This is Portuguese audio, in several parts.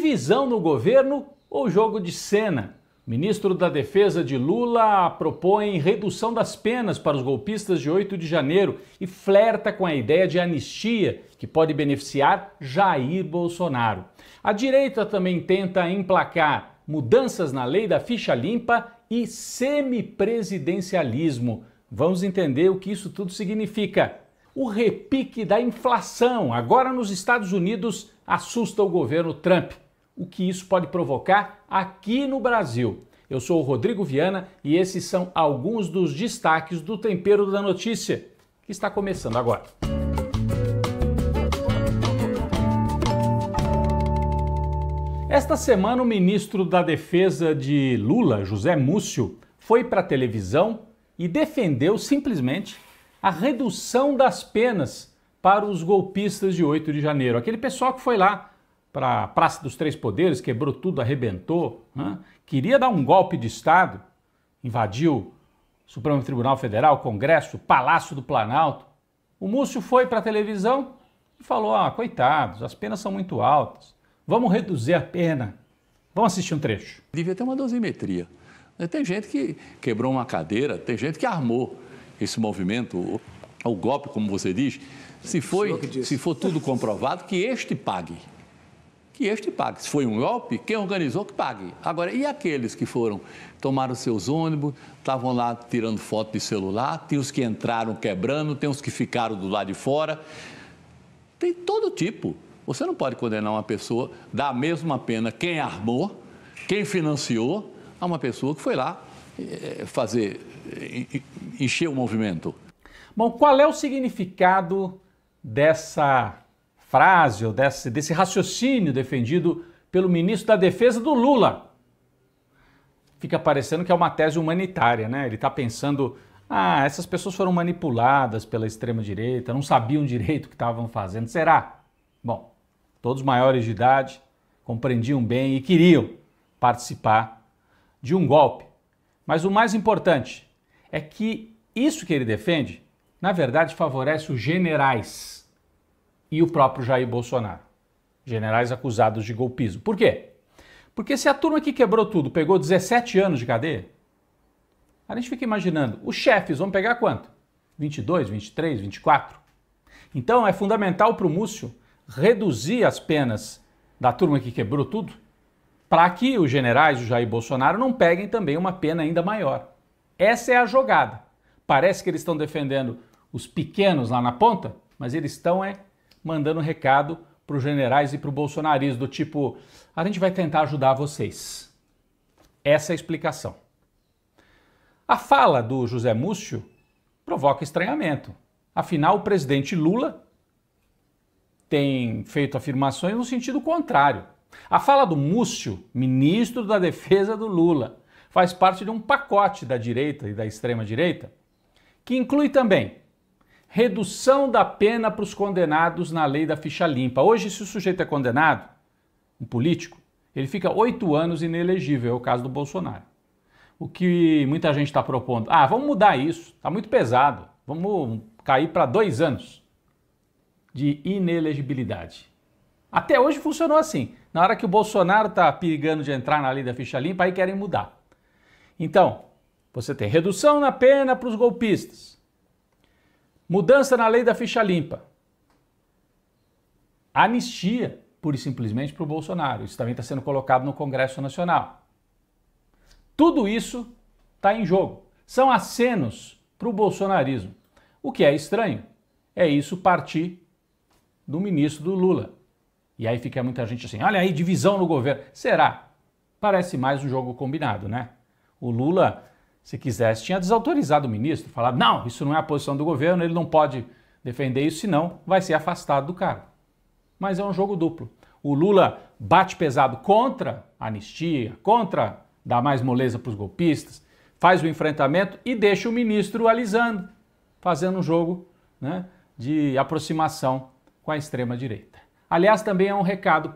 Divisão no governo ou jogo de cena? O ministro da Defesa de Lula propõe redução das penas para os golpistas de 8 de janeiro e flerta com a ideia de anistia, que pode beneficiar Jair Bolsonaro. A direita também tenta emplacar mudanças na lei da ficha limpa e semipresidencialismo. Vamos entender o que isso tudo significa. O repique da inflação, agora nos Estados Unidos, assusta o governo Trump. O que isso pode provocar aqui no Brasil? Eu sou o Rodrigo Viana e esses são alguns dos destaques do Tempero da Notícia, que está começando agora. Esta semana, o ministro da Defesa de Lula, José Múcio, foi para a televisão e defendeu simplesmente a redução das penas para os golpistas de 8 de janeiro. Aquele pessoal que foi lá para a Praça dos Três Poderes, quebrou tudo, arrebentou, queria dar um golpe de Estado, invadiu o Supremo Tribunal Federal, o Congresso, o Palácio do Planalto. O Múcio foi para a televisão e falou, coitados, as penas são muito altas, vamos reduzir a pena. Vamos assistir um trecho. Devia ter uma dosimetria. Tem gente que quebrou uma cadeira, tem gente que armou esse movimento, o golpe, como você diz. Se for tudo comprovado, que este pague. Que este pague. Se foi um golpe, quem organizou que pague. Agora, e aqueles que foram, tomaram seus ônibus, estavam lá tirando foto de celular, tem os que entraram quebrando, tem os que ficaram do lado de fora. Tem todo tipo. Você não pode condenar uma pessoa, dar a mesma pena quem armou, quem financiou, a uma pessoa que foi lá encher o movimento. Bom, qual é o significado dessa frase ou desse raciocínio defendido pelo ministro da Defesa do Lula? Fica parecendo que é uma tese humanitária, né? Ele está pensando, essas pessoas foram manipuladas pela extrema-direita, não sabiam direito o que estavam fazendo. Será? Bom, todos maiores de idade, compreendiam bem e queriam participar de um golpe. Mas o mais importante é que isso que ele defende, na verdade, favorece os generais e o próprio Jair Bolsonaro. Generais acusados de golpismo. Por quê? Porque se a turma que quebrou tudo pegou 17 anos de cadeia, a gente fica imaginando, os chefes vão pegar quanto? 22, 23, 24? Então é fundamental para o Múcio reduzir as penas da turma que quebrou tudo, para que os generais do Jair Bolsonaro não peguem também uma pena ainda maior. Essa é a jogada. Parece que eles estão defendendo os pequenos lá na ponta, mas eles estão mandando recado para os generais e para o bolsonarismo, do tipo, a gente vai tentar ajudar vocês. Essa é a explicação. A fala do José Múcio provoca estranhamento. Afinal, o presidente Lula tem feito afirmações no sentido contrário. A fala do Múcio, ministro da Defesa do Lula, faz parte de um pacote da direita e da extrema-direita que inclui também redução da pena para os condenados na lei da ficha limpa. Hoje, se o sujeito é condenado, um político, ele fica 8 anos inelegível, é o caso do Bolsonaro. O que muita gente está propondo, vamos mudar isso, está muito pesado, vamos cair para 2 anos de inelegibilidade. Até hoje funcionou assim. Na hora que o Bolsonaro está perigando de entrar na lei da ficha limpa, aí querem mudar. Então, você tem redução na pena para os golpistas, mudança na lei da ficha limpa, anistia, pura e simplesmente, para o Bolsonaro. Isso também está sendo colocado no Congresso Nacional. Tudo isso está em jogo. São acenos para o bolsonarismo. O que é estranho é isso partir do ministro do Lula. E aí fica muita gente assim, olha aí, divisão no governo. Será? Parece mais um jogo combinado, né? O Lula, se quisesse, tinha desautorizado o ministro, falado, não, isso não é a posição do governo, ele não pode defender isso, senão vai ser afastado do cargo. Mas é um jogo duplo. O Lula bate pesado contra a anistia, contra dar mais moleza para os golpistas, faz o enfrentamento e deixa o ministro alisando, fazendo um jogo, de aproximação com a extrema-direita. Aliás, também é um recado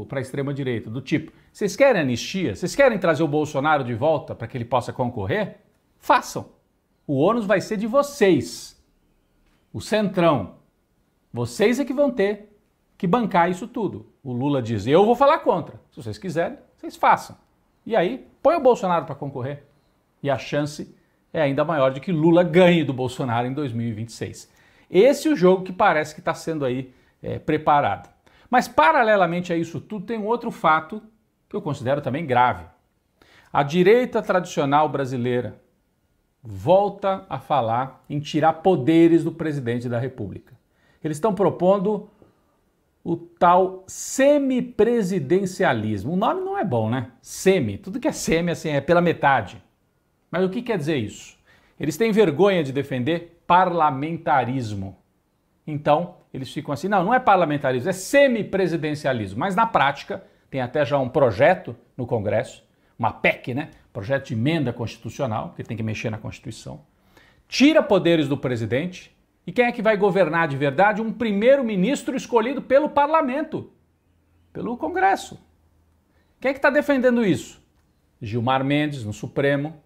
para a extrema-direita, do tipo, vocês querem anistia? Vocês querem trazer o Bolsonaro de volta para que ele possa concorrer? Façam. O ônus vai ser de vocês, o centrão. Vocês é que vão ter que bancar isso tudo. o Lula diz, eu vou falar contra. Se vocês quiserem, vocês façam. E aí, põe o Bolsonaro para concorrer. E a chance é ainda maior de que Lula ganhe do Bolsonaro em 2026. Esse é o jogo que parece que está sendo aí preparado. Mas, paralelamente a isso tudo, tem um outro fato que eu considero também grave. A direita tradicional brasileira volta a falar em tirar poderes do presidente da República. Eles estão propondo o tal semipresidencialismo. O nome não é bom, né? Semi. Tudo que é semi assim, é pela metade. Mas o que quer dizer isso? Eles têm vergonha de defender parlamentarismo. Então, eles ficam assim, não é parlamentarismo, é semipresidencialismo. Mas na prática, tem até já um projeto no Congresso, uma PEC, né? Projeto de emenda constitucional, que tem que mexer na Constituição. Tira poderes do presidente. E quem é que vai governar de verdade? Um primeiro-ministro escolhido pelo parlamento, pelo Congresso. Quem é que está defendendo isso? Gilmar Mendes, no Supremo,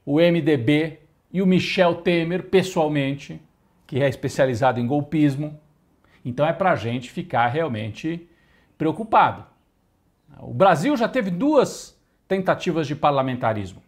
o MDB e o Michel Temer, pessoalmente, que é especializado em golpismo. Então é para a gente ficar realmente preocupado. O Brasil já teve 2 tentativas de parlamentarismo.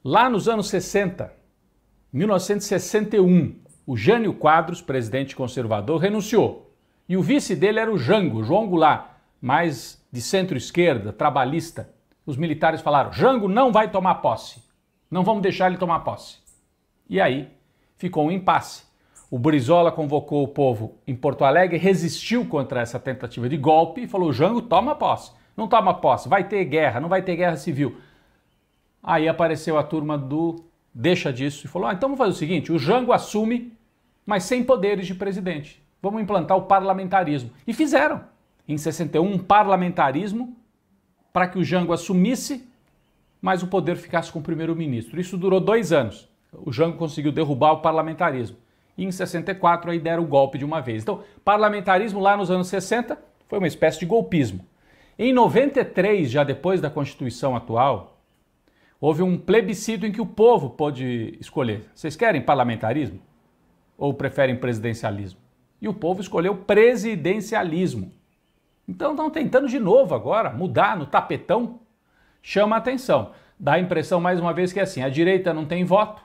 Lá nos anos 60, 1961, o Jânio Quadros, presidente conservador, renunciou. E o vice dele era o Jango, João Goulart, mais de centro-esquerda, trabalhista. Os militares falaram, Jango não vai tomar posse. Não vamos deixar ele tomar posse. E aí ficou um impasse. O Brizola convocou o povo em Porto Alegre, resistiu contra essa tentativa de golpe e falou, Jango, toma posse. Não toma posse, vai ter guerra, não vai ter guerra civil. Aí apareceu a turma do deixa disso e falou, então vamos fazer o seguinte, o Jango assume, mas sem poderes de presidente. Vamos implantar o parlamentarismo. E fizeram, em 61, um parlamentarismo para que o Jango assumisse, mas o poder ficasse com o primeiro-ministro. Isso durou 2 anos. O Jango conseguiu derrubar o parlamentarismo. E em 64 aí deram o golpe de uma vez. Então, parlamentarismo lá nos anos 60 foi uma espécie de golpismo. Em 93, já depois da Constituição atual, houve um plebiscito em que o povo pôde escolher. Vocês querem parlamentarismo? Ou preferem presidencialismo? E o povo escolheu presidencialismo. Então estão tentando de novo agora mudar no tapetão. Chama a atenção. Dá a impressão mais uma vez que é assim, a direita não tem voto.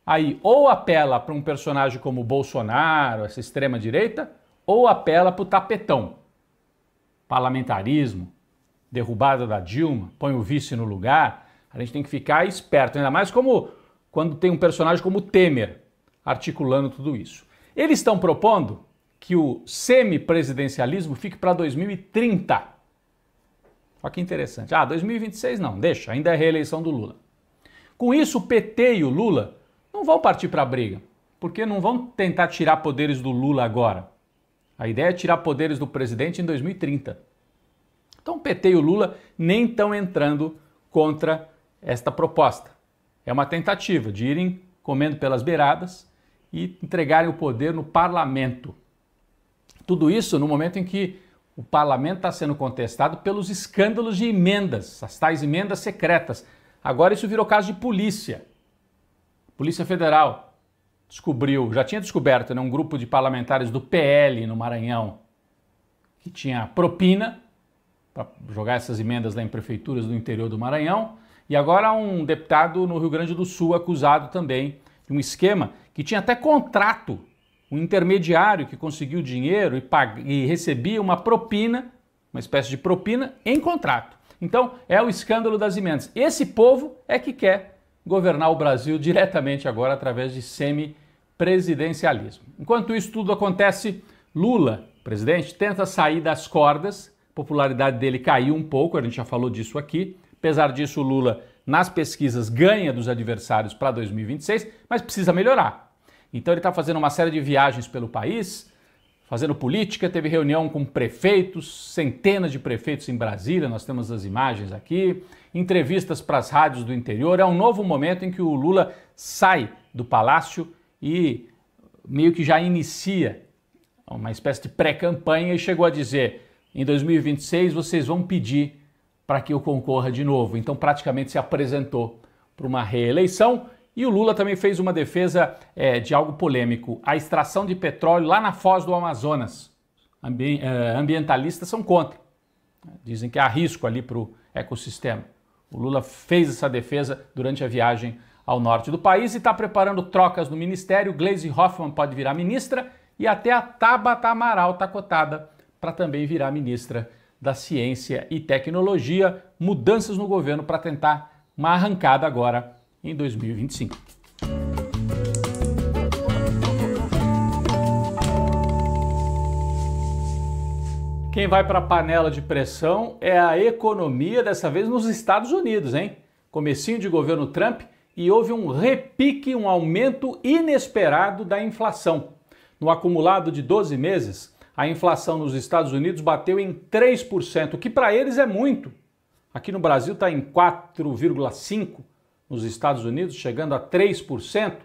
Aí ou apela para um personagem como Bolsonaro, essa extrema-direita, ou apela para o tapetão. Parlamentarismo, derrubada da Dilma, põe o vice no lugar. A gente tem que ficar esperto, ainda mais como quando tem um personagem como Temer articulando tudo isso. Eles estão propondo que o semipresidencialismo fique para 2030. Olha que interessante. 2026 não, deixa, ainda é a reeleição do Lula. Com isso, o PT e o Lula não vão partir para a briga, porque não vão tentar tirar poderes do Lula agora. A ideia é tirar poderes do presidente em 2030. Então o PT e o Lula nem estão entrando contra esta proposta. É uma tentativa de irem comendo pelas beiradas e entregarem o poder no parlamento. Tudo isso no momento em que o parlamento está sendo contestado pelos escândalos de emendas, as tais emendas secretas. Agora isso virou caso de polícia. Polícia Federal descobriu, já tinha descoberto, né, um grupo de parlamentares do PL no Maranhão que tinha propina para jogar essas emendas lá em prefeituras do interior do Maranhão. E agora um deputado no Rio Grande do Sul acusado também de um esquema que tinha até contrato, um intermediário que conseguiu dinheiro e recebia uma propina, uma espécie de propina, em contrato. Então é o escândalo das emendas. Esse povo é que quer governar o Brasil diretamente agora através de semipresidencialismo. Enquanto isso tudo acontece, Lula, presidente, tenta sair das cordas, a popularidade dele caiu um pouco, a gente já falou disso aqui. Apesar disso, o Lula, nas pesquisas, ganha dos adversários para 2026, mas precisa melhorar. Então ele está fazendo uma série de viagens pelo país, fazendo política, teve reunião com prefeitos, centenas de prefeitos em Brasília, nós temos as imagens aqui, entrevistas para as rádios do interior. É um novo momento em que o Lula sai do palácio e meio que já inicia uma espécie de pré-campanha e chegou a dizer, em 2026 vocês vão pedir para que eu concorra de novo. Então praticamente se apresentou para uma reeleição. E o Lula também fez uma defesa de algo polêmico, a extração de petróleo lá na foz do Amazonas. ambientalistas são contra. Dizem que há risco ali para o ecossistema. O Lula fez essa defesa durante a viagem ao norte do país e está preparando trocas no ministério. Gleisi Hoffmann pode virar ministra e até a Tabata Amaral está cotada para também virar ministra da Ciência e Tecnologia. Mudanças no governo para tentar uma arrancada agora em 2025. Quem vai para a panela de pressão é a economia, dessa vez nos Estados Unidos, hein? Comecinho de governo Trump e houve um repique, um aumento inesperado da inflação. No acumulado de 12 meses, a inflação nos Estados Unidos bateu em 3%, o que para eles é muito. Aqui no Brasil está em 4,5%, nos Estados Unidos chegando a 3%.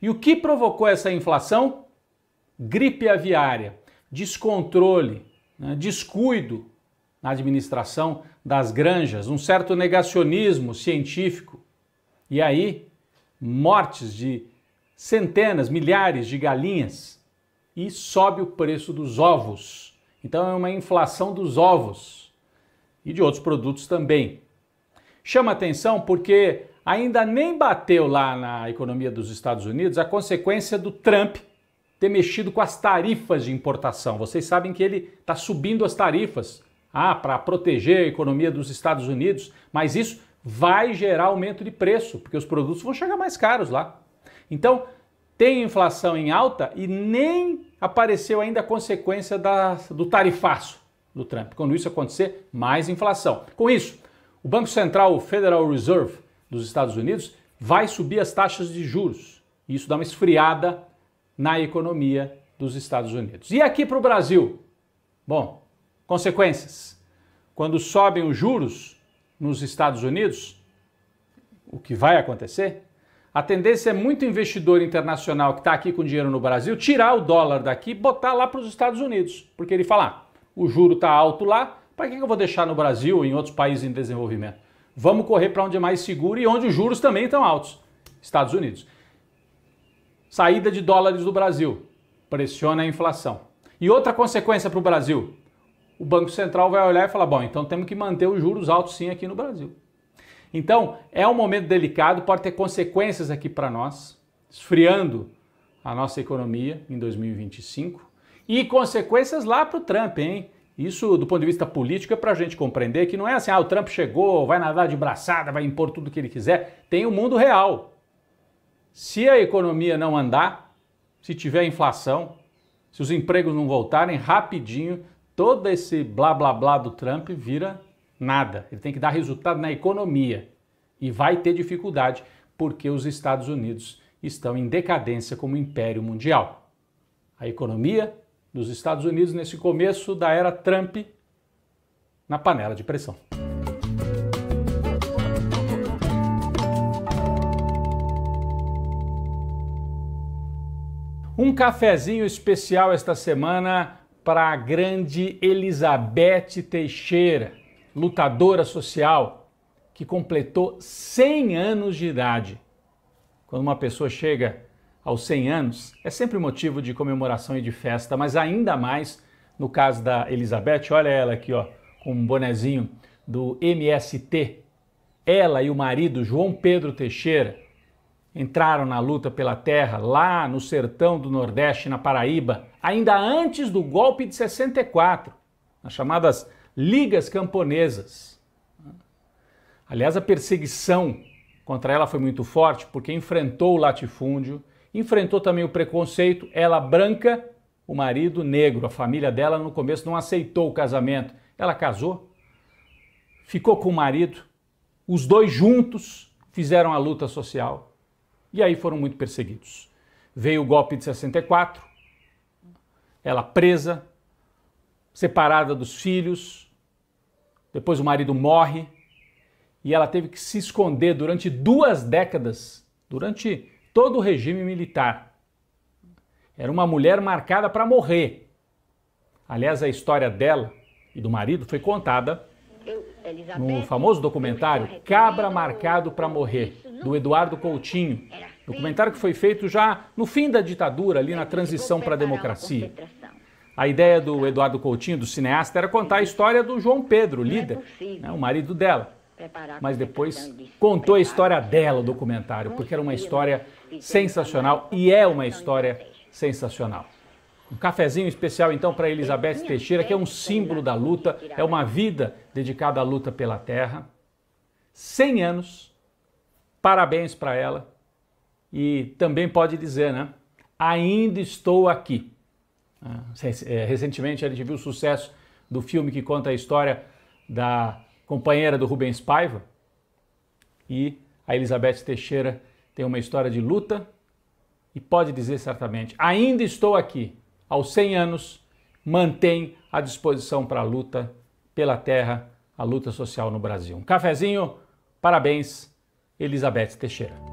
E o que provocou essa inflação? Gripe aviária, descontrole, descuido na administração das granjas, um certo negacionismo científico. E aí, mortes de centenas, milhares de galinhas e sobe o preço dos ovos. Então é uma inflação dos ovos e de outros produtos também. Chama atenção porque ainda nem bateu lá na economia dos Estados Unidos a consequência do Trump ter mexido com as tarifas de importação. Vocês sabem que ele está subindo as tarifas para proteger a economia dos Estados Unidos, mas isso vai gerar aumento de preço, porque os produtos vão chegar mais caros lá. Então, tem inflação em alta e nem apareceu ainda a consequência do tarifaço do Trump. Quando isso acontecer, mais inflação. Com isso, o Banco Central, o Federal Reserve dos Estados Unidos, vai subir as taxas de juros. E isso dá uma esfriada na economia dos Estados Unidos. E aqui para o Brasil? Bom, consequências. Quando sobem os juros nos Estados Unidos, o que vai acontecer? A tendência é muito investidor internacional que está aqui com dinheiro no Brasil tirar o dólar daqui e botar lá para os Estados Unidos. Porque ele fala, o juro está alto lá, para que eu vou deixar no Brasil ou em outros países em desenvolvimento? Vamos correr para onde é mais seguro e onde os juros também estão altos. Estados Unidos. Saída de dólares do Brasil, pressiona a inflação. E outra consequência para o Brasil, o Banco Central vai olhar e falar, bom, então temos que manter os juros altos sim aqui no Brasil. Então, é um momento delicado, pode ter consequências aqui para nós, esfriando a nossa economia em 2025 e consequências lá para o Trump, hein? Isso, do ponto de vista político, é para a gente compreender que não é assim, o Trump chegou, vai nadar de braçada, vai impor tudo o que ele quiser. Tem o mundo real. Se a economia não andar, se tiver inflação, se os empregos não voltarem, rapidinho, todo esse blá blá blá do Trump vira nada. Ele tem que dar resultado na economia e vai ter dificuldade porque os Estados Unidos estão em decadência como império mundial. A economia dos Estados Unidos nesse começo da era Trump na panela de pressão. Um cafezinho especial esta semana para a grande Elizabeth Teixeira, lutadora social, que completou 100 anos de idade. Quando uma pessoa chega aos 100 anos, é sempre motivo de comemoração e de festa, mas ainda mais no caso da Elizabeth. Olha ela aqui, ó, com um bonezinho do MST. Ela e o marido João Pedro Teixeira entraram na luta pela terra lá no sertão do Nordeste, na Paraíba, ainda antes do golpe de 64, nas chamadas Ligas Camponesas. Aliás, a perseguição contra ela foi muito forte porque enfrentou o latifúndio, enfrentou também o preconceito, ela branca, o marido negro. A família dela no começo não aceitou o casamento. Ela casou, ficou com o marido, os dois juntos fizeram a luta social. E aí foram muito perseguidos. Veio o golpe de 64, ela presa, separada dos filhos, depois o marido morre e ela teve que se esconder durante 2 décadas, durante todo o regime militar. Era uma mulher marcada para morrer. Aliás, a história dela e do marido foi contada no famoso documentário Cabra Marcado para Morrer, do Eduardo Coutinho. Documentário que foi feito já no fim da ditadura, ali na transição para a democracia. A ideia do Eduardo Coutinho, do cineasta, era contar a história do João Pedro, líder, né, o marido dela. Mas depois contou a história dela, o documentário, porque era uma história sensacional e é uma história sensacional. Um cafezinho especial então para Elizabeth Teixeira, que é um símbolo da luta, é uma vida dedicada à luta pela terra. 100 anos, parabéns para ela. E também pode dizer, né? Ainda estou aqui. Recentemente a gente viu o sucesso do filme que conta a história da companheira do Rubens Paiva, e a Elizabeth Teixeira tem uma história de luta e pode dizer certamente, ainda estou aqui, aos 100 anos, mantém a disposição para a luta pela terra, a luta social no Brasil. Um cafezinho, parabéns, Elizabeth Teixeira.